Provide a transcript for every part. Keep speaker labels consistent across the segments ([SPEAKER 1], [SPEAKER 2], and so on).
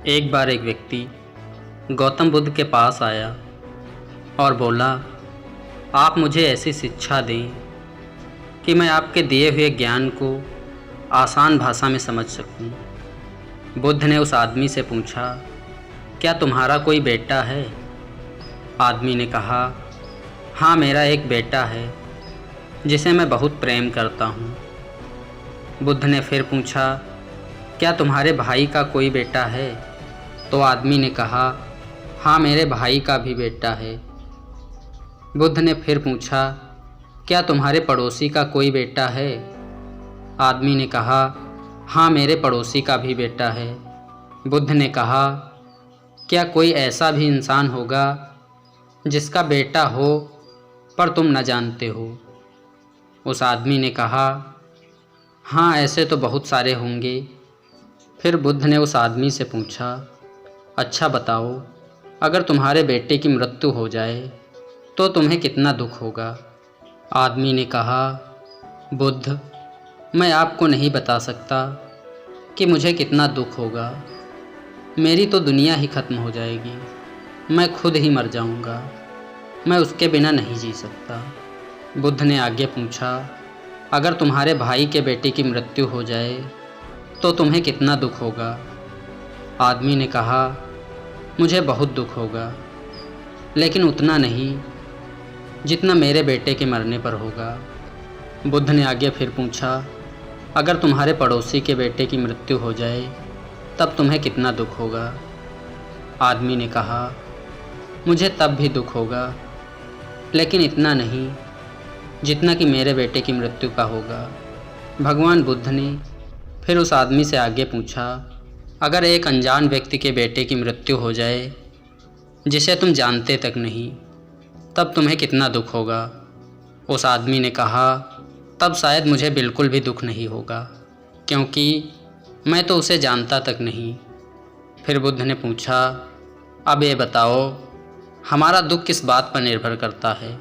[SPEAKER 1] एक बार एक व्यक्ति गौतम बुद्ध के पास आया और बोला, आप मुझे ऐसी शिक्षा दें कि मैं आपके दिए हुए ज्ञान को आसान भाषा में समझ सकूं। बुद्ध ने उस आदमी से पूछा, क्या तुम्हारा कोई बेटा है? आदमी ने कहा, हाँ, मेरा एक बेटा है जिसे मैं बहुत प्रेम करता हूँ। बुद्ध ने फिर पूछा, क्या तुम्हारे भाई का कोई बेटा है? तो आदमी ने कहा, हाँ, मेरे भाई का भी बेटा है। बुद्ध ने फिर पूछा, क्या तुम्हारे पड़ोसी का कोई बेटा है? आदमी ने कहा, हाँ, मेरे पड़ोसी का भी बेटा है। बुद्ध ने कहा, क्या कोई ऐसा भी इंसान होगा जिसका बेटा हो पर तुम न जानते हो? उस आदमी ने कहा, हाँ, ऐसे तो बहुत सारे होंगे। फिर बुद्ध ने उस आदमी से पूछा, अच्छा बताओ, अगर तुम्हारे बेटे की मृत्यु हो जाए तो तुम्हें कितना दुख होगा? आदमी ने कहा, बुद्ध, मैं आपको नहीं बता सकता कि मुझे कितना दुख होगा। मेरी तो दुनिया ही ख़त्म हो जाएगी, मैं खुद ही मर जाऊंगा, मैं उसके बिना नहीं जी सकता। बुद्ध ने आगे पूछा, अगर तुम्हारे भाई के बेटे की मृत्यु हो जाए तो तुम्हें कितना दुख होगा? आदमी ने कहा, मुझे बहुत दुख होगा, लेकिन उतना नहीं जितना मेरे बेटे के मरने पर होगा। बुद्ध ने आगे फिर पूछा, अगर तुम्हारे पड़ोसी के बेटे की मृत्यु हो जाए तब तुम्हें कितना दुख होगा? आदमी ने कहा, मुझे तब भी दुख होगा, लेकिन इतना नहीं जितना कि मेरे बेटे की मृत्यु का होगा। भगवान बुद्ध ने फिर उस आदमी से आगे पूछा, अगर एक अनजान व्यक्ति के बेटे की मृत्यु हो जाए जिसे तुम जानते तक नहीं, तब तुम्हें कितना दुख होगा? उस आदमी ने कहा, तब शायद मुझे बिल्कुल भी दुख नहीं होगा, क्योंकि मैं तो उसे जानता तक नहीं। फिर बुद्ध ने पूछा, अब ये बताओ, हमारा दुख किस बात पर निर्भर करता है?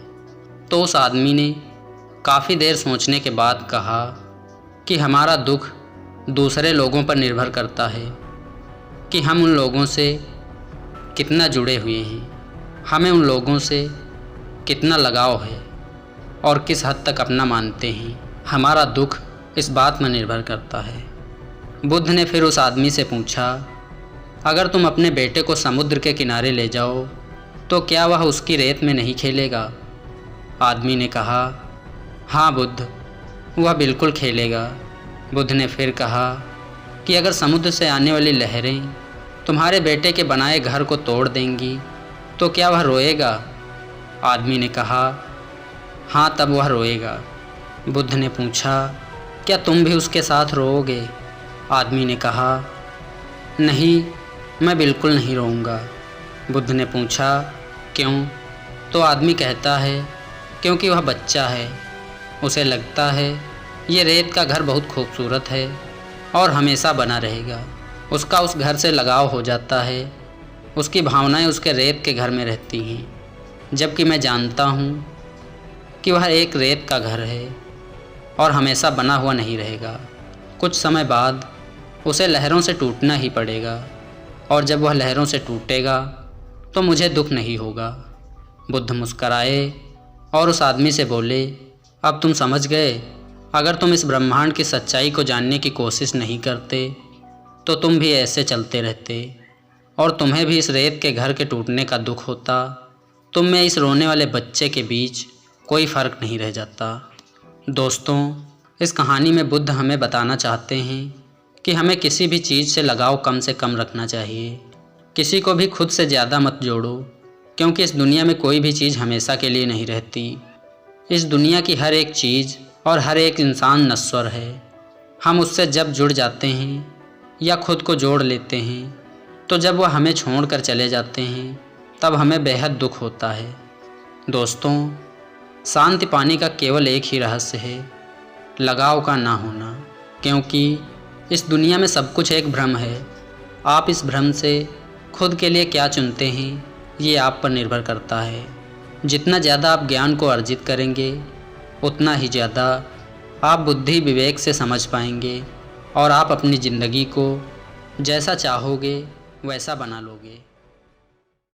[SPEAKER 1] तो उस आदमी ने काफ़ी देर सोचने के बाद कहा कि हमारा दुख दूसरे लोगों पर निर्भर करता है कि हम उन लोगों से कितना जुड़े हुए हैं, हमें उन लोगों से कितना लगाव है और किस हद तक अपना मानते हैं। हमारा दुख इस बात पर निर्भर करता है। बुद्ध ने फिर उस आदमी से पूछा, अगर तुम अपने बेटे को समुद्र के किनारे ले जाओ तो क्या वह उसकी रेत में नहीं खेलेगा? आदमी ने कहा, हाँ बुद्ध, वह बिल्कुल खेलेगा। बुद्ध ने फिर कहा कि अगर समुद्र से आने वाली लहरें तुम्हारे बेटे के बनाए घर को तोड़ देंगी तो क्या वह रोएगा? आदमी ने कहा, हाँ, तब वह रोएगा। बुद्ध ने पूछा, क्या तुम भी उसके साथ रोओगे? आदमी ने कहा, नहीं, मैं बिल्कुल नहीं रोऊंगा। बुद्ध ने पूछा, क्यों? तो आदमी कहता है, क्योंकि वह बच्चा है, उसे लगता है ये रेत का घर बहुत खूबसूरत है और हमेशा बना रहेगा। उसका उस घर से लगाव हो जाता है, उसकी भावनाएं उसके रेत के घर में रहती हैं, जबकि मैं जानता हूँ कि वह एक रेत का घर है और हमेशा बना हुआ नहीं रहेगा। कुछ समय बाद उसे लहरों से टूटना ही पड़ेगा, और जब वह लहरों से टूटेगा तो मुझे दुख नहीं होगा। बुद्ध मुस्कराए और उस आदमी से बोले, अब तुम समझ गए? अगर तुम इस ब्रह्मांड की सच्चाई को जानने की कोशिश नहीं करते तो तुम भी ऐसे चलते रहते और तुम्हें भी इस रेत के घर के टूटने का दुख होता। तुम में इस रोने वाले बच्चे के बीच कोई फ़र्क नहीं रह जाता। दोस्तों, इस कहानी में बुद्ध हमें बताना चाहते हैं कि हमें किसी भी चीज़ से लगाव कम से कम रखना चाहिए। किसी को भी खुद से ज़्यादा मत जोड़ो, क्योंकि इस दुनिया में कोई भी चीज़ हमेशा के लिए नहीं रहती। इस दुनिया की हर एक चीज़ और हर एक इंसान नश्वर है। हम उससे जब जुड़ जाते हैं या खुद को जोड़ लेते हैं, तो जब वह हमें छोड़कर चले जाते हैं तब हमें बेहद दुख होता है। दोस्तों, शांति पाने का केवल एक ही रहस्य है, लगाव का ना होना, क्योंकि इस दुनिया में सब कुछ एक भ्रम है। आप इस भ्रम से खुद के लिए क्या चुनते हैं ये आप पर निर्भर करता है। जितना ज़्यादा आप ज्ञान को अर्जित करेंगे उतना ही ज़्यादा आप बुद्धि विवेक से समझ पाएंगे और आप अपनी ज़िंदगी को जैसा चाहोगे वैसा बना लोगे।